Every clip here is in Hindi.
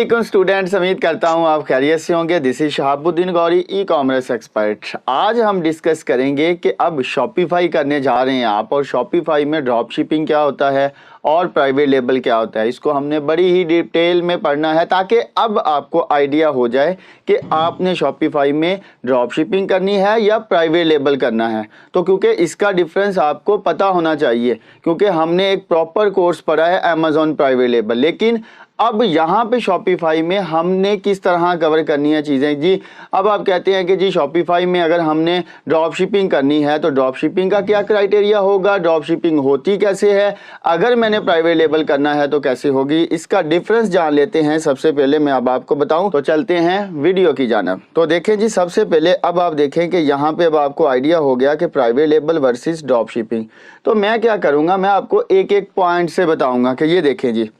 स्टूडेंट्स, उम्मीद करता हूँ आप खैरियत से होंगे। This is Shahabuddin Gauri, e commerce expert. आज हम डिस्कस करेंगे कि अब शॉपिफाई करने जा रहे हैं आप, और शॉपिफाई में ड्रॉप शिपिंग क्या होता है और प्राइवेट लेबल क्या होता है। इसको हमने बड़ी ही डिटेल में पढ़ना है ताकि अब आपको आइडिया हो जाए कि आपने शॉपिफाई में ड्रॉप शिपिंग करनी है या प्राइवेट लेबल करना है। तो क्योंकि इसका डिफरेंस आपको पता होना चाहिए, क्योंकि हमने एक प्रॉपर कोर्स पढ़ा है अमेज़ॉन प्राइवेट लेबल, लेकिन अब यहाँ पे शॉपिफाई में हमने किस तरह कवर करनी है चीज़ें जी। अब आप कहते हैं कि जी शॉपिफाई में अगर हमने ड्रॉप शिपिंग करनी है तो ड्रॉप शिपिंग का क्या क्राइटेरिया होगा, ड्रॉप शिपिंग होती कैसे है, अगर मैंने प्राइवेट लेबल करना है तो कैसे होगी, इसका डिफरेंस जान लेते हैं। सबसे पहले मैं अब आपको बताऊं तो चलते हैं वीडियो की जानब। तो देखें जी, सबसे पहले अब आप देखें कि यहाँ पे अब आपको आइडिया हो गया कि private label versus drop shipping. तो मैं क्या करूँगा, मैं आपको एक एक पॉइंट से बताऊँगा कि ये देखें जी।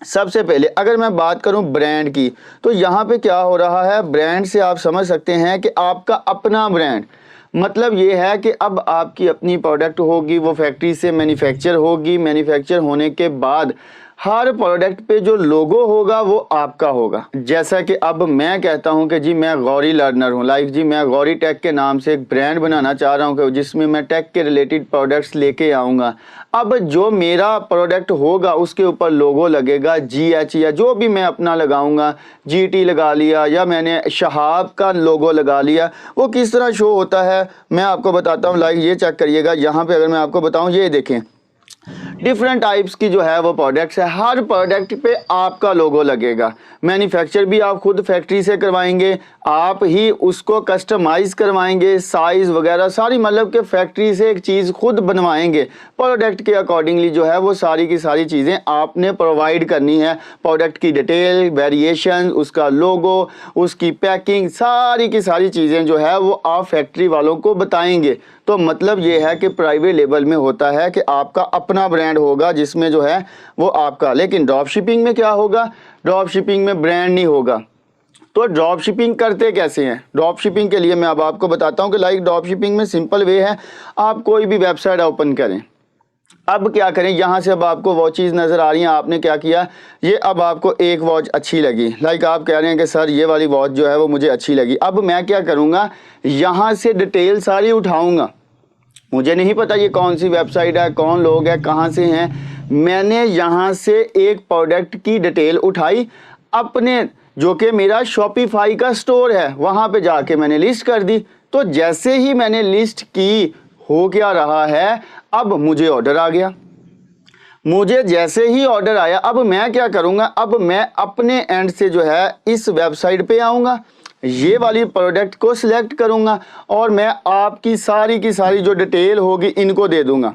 सबसे पहले अगर मैं बात करूं ब्रांड की, तो यहाँ पे क्या हो रहा है, ब्रांड से आप समझ सकते हैं कि आपका अपना ब्रांड, मतलब ये है कि अब आपकी अपनी प्रोडक्ट होगी, वो फैक्ट्री से मैन्युफैक्चर होगी, मैन्युफैक्चर होने के बाद हर प्रोडक्ट पे जो लोगो होगा वो आपका होगा। जैसा कि अब मैं कहता हूं कि जी मैं गौरी लर्नर हूं, लाइक जी मैं गौरी टेक के नाम से एक ब्रांड बनाना चाह रहा हूं कि जिसमें मैं टेक के रिलेटेड प्रोडक्ट्स लेके आऊँगा। अब जो मेरा प्रोडक्ट होगा उसके ऊपर लोगो लगेगा GH, या जो भी मैं अपना लगाऊंगा, GT लगा लिया या मैंने शहाब का लोगो लगा लिया। वो किस तरह शो होता है मैं आपको बताता हूँ। लाइक ये चेक करिएगा, यहाँ पे अगर मैं आपको बताऊँ, ये देखें डिफरेंट टाइप्स की जो है वो प्रोडक्ट्स है, हर प्रोडक्ट पे आपका लोगो लगेगा। मैन्युफैक्चर भी आप खुद फैक्ट्री से करवाएंगे, आप ही उसको कस्टमाइज़ करवाएंगे, साइज़ वगैरह सारी, मतलब कि फैक्ट्री से एक चीज़ खुद बनवाएंगे प्रोडक्ट के अकॉर्डिंगली जो है वो सारी की सारी चीज़ें आपने प्रोवाइड करनी है। प्रोडक्ट की डिटेल, वेरिएशन, उसका लोगो, उसकी पैकिंग, सारी की सारी चीज़ें जो है वो आप फैक्ट्री वालों को बताएंगे। तो मतलब ये है कि प्राइवेट लेबल में होता है कि आपका अपना ब्रांड होगा जिसमें जो है वो आपका। लेकिन ड्रॉप शिपिंग में क्या होगा, ड्रॉप शिपिंग में ब्रांड नहीं होगा। तो ड्रॉप शिपिंग करते कैसे हैं, ड्रॉप शिपिंग के लिए मैं अब आपको बताता हूं कि लाइक ड्रॉप शिपिंग में सिंपल वे है, आप कोई भी वेबसाइट ओपन करें। अब क्या करें, यहाँ से अब आपको वॉचेज़ नज़र आ रही हैं, आपने क्या किया, ये अब आपको एक वॉच अच्छी लगी, लाइक आप कह रहे हैं कि सर ये वाली वॉच जो है वो मुझे अच्छी लगी। अब मैं क्या करूँगा, यहाँ से डिटेल सारी उठाऊँगा। मुझे नहीं पता ये कौन सी वेबसाइट है, कौन लोग हैं, कहाँ से हैं। मैंने यहाँ से एक प्रोडक्ट की डिटेल उठाई, अपने जो कि मेरा शॉपिफाई का स्टोर है वहाँ पे जाके मैंने लिस्ट कर दी। तो जैसे ही मैंने लिस्ट की, हो क्या रहा है, अब मुझे ऑर्डर आ गया। मुझे जैसे ही ऑर्डर आया, अब मैं क्या करूँगा, अब मैं अपने एंड से जो है इस वेबसाइट पे आऊँगा, ये वाली प्रोडक्ट को सिलेक्ट करूंगा और मैं आपकी सारी की सारी जो डिटेल होगी इनको दे दूंगा।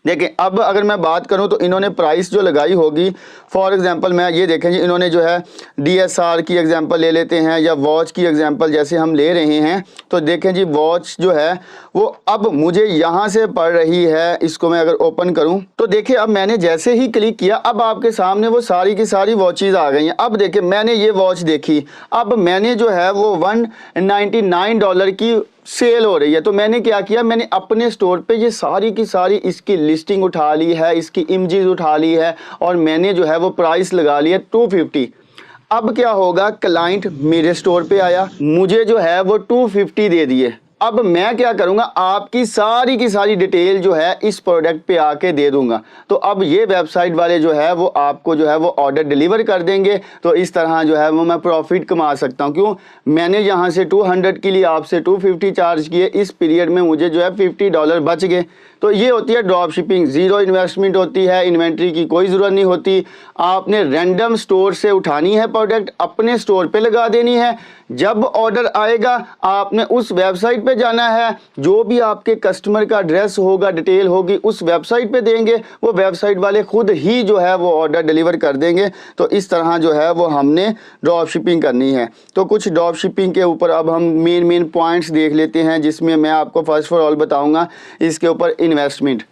देखिए अब अगर मैं बात करूं तो इन्होंने प्राइस जो लगाई होगी, फॉर एग्जांपल मैं ये देखें जी, इन्होंने जो है DSR की एग्जांपल ले लेते हैं या वॉच की एग्जांपल जैसे हम ले रहे हैं। तो देखें जी वॉच जो है वो अब मुझे यहाँ से पड़ रही है, इसको मैं अगर ओपन करूं तो देखिए अब मैंने जैसे ही क्लिक किया, अब आपके सामने वो सारी की सारी वॉचेज़ आ गई हैं। अब देखिए मैंने ये वॉच देखी, अब मैंने जो है वो $199 की सेल हो रही है। तो मैंने क्या किया, मैंने अपने स्टोर पे ये सारी की सारी इसकी लिस्टिंग उठा ली है, इसकी इमेजेस उठा ली है और मैंने जो है वो प्राइस लगा लिया 250। अब क्या होगा, क्लाइंट मेरे स्टोर पे आया, मुझे जो है वो 250 दे दिए। अब मैं क्या करूंगा, आपकी सारी की सारी डिटेल जो है इस प्रोडक्ट पे आके दे दूंगा। तो अब ये वेबसाइट वाले जो है वो आपको जो है वो ऑर्डर डिलीवर कर देंगे। तो इस तरह जो है वो मैं प्रॉफिट कमा सकता हूँ। क्यों, मैंने यहाँ से 200 के लिए आपसे 250 चार्ज किए, इस पीरियड में मुझे जो है $50 बच गए। तो ये होती है ड्रॉप शिपिंग, ज़ीरो इन्वेस्टमेंट होती है, इन्वेंट्री की कोई ज़रूरत नहीं होती। आपने रैंडम स्टोर से उठानी है प्रोडक्ट, अपने स्टोर पे लगा देनी है। जब ऑर्डर आएगा आपने उस वेबसाइट पे जाना है, जो भी आपके कस्टमर का एड्रेस होगा, डिटेल होगी, उस वेबसाइट पे देंगे, वो वेबसाइट वाले खुद ही जो है वो ऑर्डर डिलीवर कर देंगे। तो इस तरह जो है वो हमने ड्रॉप शिपिंग करनी है। तो कुछ ड्रॉप शिपिंग के ऊपर अब हम मेन पॉइंट्स देख लेते हैं, जिसमें मैं आपको फर्स्ट ऑफ ऑल बताऊंगा इसके ऊपर इन्वेस्टमेंट।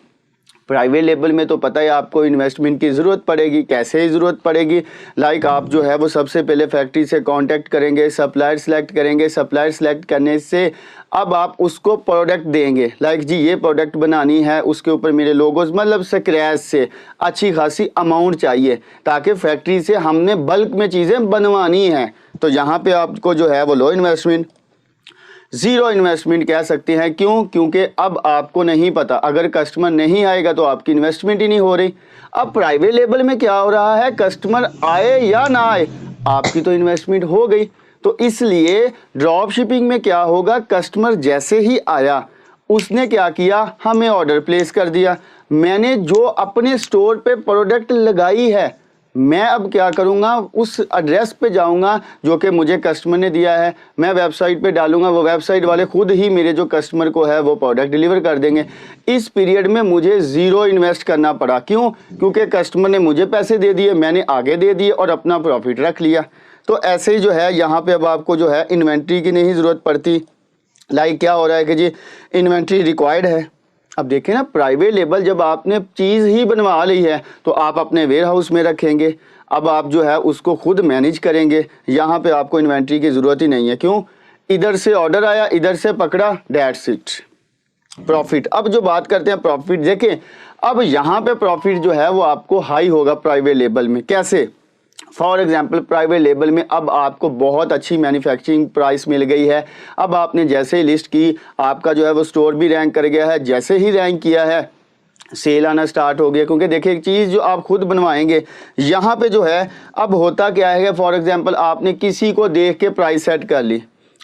प्राइवेट लेबल में तो पता है आपको इन्वेस्टमेंट की ज़रूरत पड़ेगी। कैसे ज़रूरत पड़ेगी? लाइक आप जो है वो सबसे पहले फैक्ट्री से कांटेक्ट करेंगे, सप्लायर सेलेक्ट करेंगे। सप्लायर सेलेक्ट करने से अब आप उसको प्रोडक्ट देंगे, लाइक जी ये प्रोडक्ट बनानी है, उसके ऊपर मेरे लोगोज, मतलब स्क्रैच से अच्छी खासी अमाउंट चाहिए, ताकि फैक्ट्री से हमने बल्क में चीज़ें बनवानी हैं। तो यहाँ पे आपको जो है वो लो इन्वेस्टमेंट, ज़ीरो इन्वेस्टमेंट कह सकते हैं। क्यों? क्योंकि अब आपको नहीं पता, अगर कस्टमर नहीं आएगा तो आपकी इन्वेस्टमेंट ही नहीं हो रही। अब प्राइवेट लेबल में क्या हो रहा है, कस्टमर आए या ना आए आपकी तो इन्वेस्टमेंट हो गई। तो इसलिए ड्रॉप शिपिंग में क्या होगा, कस्टमर जैसे ही आया उसने क्या किया, हमें ऑर्डर प्लेस कर दिया। मैंने जो अपने स्टोर पे प्रोडक्ट लगाई है, मैं अब क्या करूंगा, उस एड्रेस पे जाऊंगा जो कि मुझे कस्टमर ने दिया है, मैं वेबसाइट पे डालूंगा, वो वेबसाइट वाले खुद ही मेरे जो कस्टमर को है वो प्रोडक्ट डिलीवर कर देंगे। इस पीरियड में मुझे ज़ीरो इन्वेस्ट करना पड़ा। क्यों? क्योंकि कस्टमर ने मुझे पैसे दे दिए, मैंने आगे दे दिए और अपना प्रॉफिट रख लिया। तो ऐसे ही जो है यहाँ पे अब आपको जो है इन्वेंट्री की नहीं ज़रूरत पड़ती। लाइक क्या हो रहा है कि जी इन्वेंट्री रिक्वायर्ड है। अब देखें ना, प्राइवेट लेबल जब आपने चीज़ ही बनवा ली है तो आप अपने वेयर हाउस में रखेंगे, अब आप जो है उसको खुद मैनेज करेंगे। यहाँ पे आपको इन्वेंट्री की ज़रूरत ही नहीं है। क्यों? इधर से ऑर्डर आया, इधर से पकड़ा, दैट्स इट, प्रॉफिट। अब जो बात करते हैं प्रॉफिट, देखें अब यहाँ पे प्रॉफिट जो है वो आपको हाई होगा प्राइवेट लेबल में। कैसे? फॉर एग्जाम्पल प्राइवेट लेबल में अब आपको बहुत अच्छी मैन्युफैक्चरिंग प्राइस मिल गई है। अब आपने जैसे ही लिस्ट की, आपका जो है वो स्टोर भी रैंक कर गया है। जैसे ही रैंक किया है, सेल आना स्टार्ट हो गया। क्योंकि देखिए एक चीज़ जो आप खुद बनवाएंगे, यहाँ पे जो है अब होता क्या है, फॉर एग्जाम्पल आपने किसी को देख के प्राइस सेट कर ली,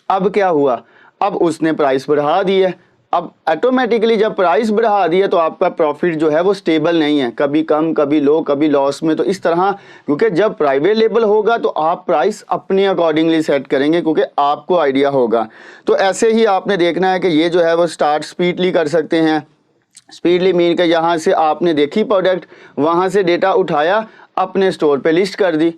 अब क्या हुआ, अब उसने प्राइस बढ़ा दी है। अब ऑटोमेटिकली जब प्राइस बढ़ा दिया तो आपका प्रॉफिट जो है वो स्टेबल नहीं है, कभी कम कभी लो कभी लॉस में। तो इस तरह, क्योंकि जब प्राइवेट लेबल होगा तो आप प्राइस अपने अकॉर्डिंगली सेट करेंगे, क्योंकि आपको आइडिया होगा। तो ऐसे ही आपने देखना है कि ये जो है वो स्टार्ट स्पीडली कर सकते हैं। स्पीडली मीन के यहाँ से आपने देखी प्रोडक्ट, वहाँ से डेटा उठाया, अपने स्टोर पे लिस्ट कर दी,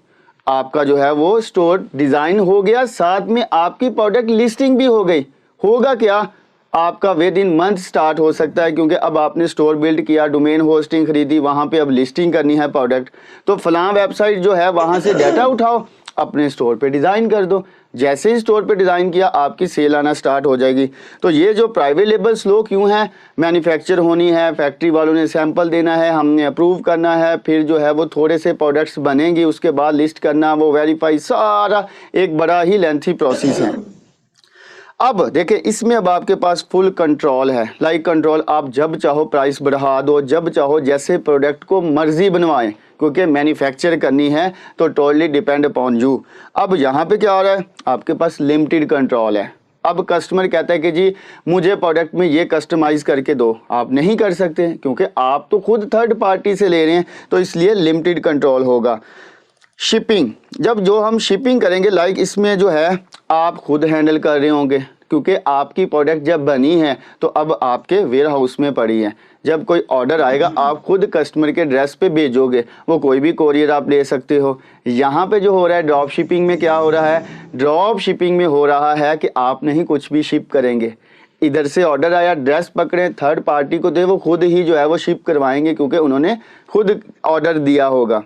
आपका जो है वो स्टोर डिज़ाइन हो गया, साथ में आपकी प्रोडक्ट लिस्टिंग भी हो गई। होगा क्या, आपका विद इन मंथ स्टार्ट हो सकता है, क्योंकि अब आपने स्टोर बिल्ड किया, डोमेन होस्टिंग खरीदी, वहाँ पे अब लिस्टिंग करनी है प्रोडक्ट। तो फलां वेबसाइट जो है वहाँ से डाटा उठाओ, अपने स्टोर पे डिज़ाइन कर दो। जैसे ही स्टोर पे डिज़ाइन किया, आपकी सेल आना स्टार्ट हो जाएगी। तो ये जो प्राइवेट लेबल स्लो क्यों है, मैन्युफैक्चर होनी है, फैक्ट्री वालों ने सैंपल देना है, हमने अप्रूव करना है, फिर जो है वो थोड़े से प्रोडक्ट्स बनेंगे, उसके बाद लिस्ट करना, वो वेरीफाई, सारा एक बड़ा ही लेंथी प्रोसेस है। अब देखिए इसमें अब आपके पास फुल कंट्रोल है। लाइक कंट्रोल, आप जब चाहो प्राइस बढ़ा दो, जब चाहो जैसे प्रोडक्ट को मर्जी बनवाएं, क्योंकि मैन्युफैक्चर करनी है तो टोटली डिपेंड अपॉन यू। अब यहाँ पे क्या हो रहा है, आपके पास लिमिटेड कंट्रोल है। अब कस्टमर कहता है कि जी मुझे प्रोडक्ट में ये कस्टमाइज़ करके दो, आप नहीं कर सकते क्योंकि आप तो खुद थर्ड पार्टी से ले रहे हैं, तो इसलिए लिमिटेड कंट्रोल होगा। शिपिंग, जब जो हम शिपिंग करेंगे, लाइक इसमें जो है आप खुद हैंडल कर रहे होंगे, क्योंकि आपकी प्रोडक्ट जब बनी है तो अब आपके वेयर हाउस में पड़ी है। जब कोई ऑर्डर आएगा आप खुद कस्टमर के एड्रेस पे भेजोगे, वो कोई भी कोरियर आप ले सकते हो। यहाँ पे जो हो रहा है ड्रॉप शिपिंग में, क्या हो रहा है, ड्रॉप शिपिंग में हो रहा है कि आप नहीं कुछ भी शिप करेंगे, इधर से ऑर्डर आया, ड्रेस पकड़े, थर्ड पार्टी को दे, वो खुद ही जो है वो शिप करवाएंगे, क्योंकि उन्होंने खुद ऑर्डर दिया होगा।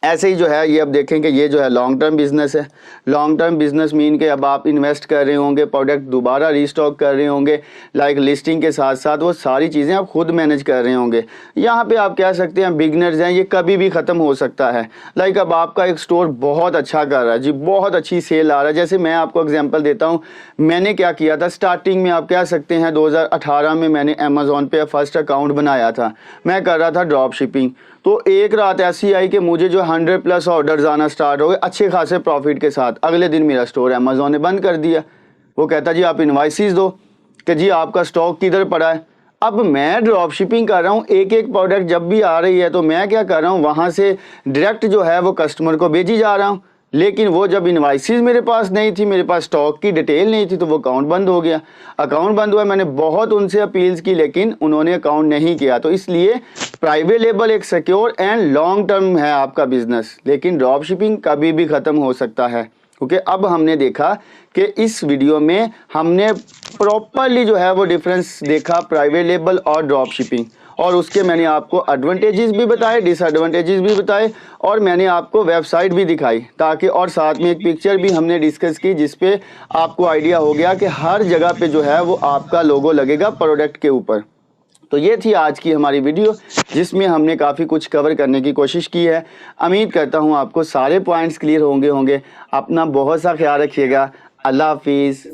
ऐसे ही जो है ये अब देखेंगे, ये जो है लॉन्ग टर्म बिजनेस है। लॉन्ग टर्म बिजनेस मीन के अब आप इन्वेस्ट कर रहे होंगे, प्रोडक्ट दोबारा रीस्टॉक कर रहे होंगे, लाइक लिस्टिंग के साथ साथ वो सारी चीज़ें आप खुद मैनेज कर रहे होंगे। यहाँ पे आप कह सकते हैं बिगनर्स हैं, ये कभी भी ख़त्म हो सकता है। लाइक अब आपका एक स्टोर बहुत अच्छा कर रहा है जी, बहुत अच्छी सेल आ रहा है। जैसे मैं आपको एग्जाम्पल देता हूँ, मैंने क्या किया था स्टार्टिंग में, आप कह सकते हैं 2018 में मैंने अमेज़ॉन पे फर्स्ट अकाउंट बनाया था, मैं कर रहा था ड्रॉप शिपिंग। तो एक रात ऐसी आई कि मुझे जो 100+ ऑर्डर्स आना स्टार्ट हो गए अच्छे खासे प्रॉफिट के साथ। अगले दिन मेरा स्टोर अमेज़ॉन ने बंद कर दिया। वो कहता जी आप इनवाइसेस दो कि जी आपका स्टॉक किधर पड़ा है। अब मैं ड्रॉप शिपिंग कर रहा हूँ, एक एक प्रोडक्ट जब भी आ रही है तो मैं क्या कर रहा हूँ, वहाँ से डायरेक्ट जो है वो कस्टमर को भेजी जा रहा हूँ। लेकिन वो जब इनवाइसेस मेरे पास नहीं थी, मेरे पास स्टॉक की डिटेल नहीं थी, तो वो अकाउंट बंद हो गया। अकाउंट बंद हुआ, मैंने बहुत उनसे अपील्स की लेकिन उन्होंने अकाउंट नहीं किया। तो इसलिए प्राइवेट लेबल एक सिक्योर एंड लॉन्ग टर्म है आपका बिजनेस, लेकिन ड्रॉप शिपिंग कभी भी ख़त्म हो सकता है। क्योंकि अब हमने देखा कि इस वीडियो में हमने प्रॉपरली जो है वो डिफरेंस देखा प्राइवेट लेबल और ड्रॉप शिपिंग। और उसके मैंने आपको एडवांटेजेस भी बताए, डिसएडवांटेजेस भी बताए और मैंने आपको वेबसाइट भी दिखाई, ताकि और साथ में एक पिक्चर भी हमने डिस्कस की जिस पे आपको आइडिया हो गया कि हर जगह पे जो है वो आपका लोगो लगेगा प्रोडक्ट के ऊपर। तो ये थी आज की हमारी वीडियो जिसमें हमने काफ़ी कुछ कवर करने की कोशिश की है। उम्मीद करता हूँ आपको सारे पॉइंट्स क्लियर होंगे। अपना बहुत सा ख्याल रखिएगा। अल्लाह हाफिज़।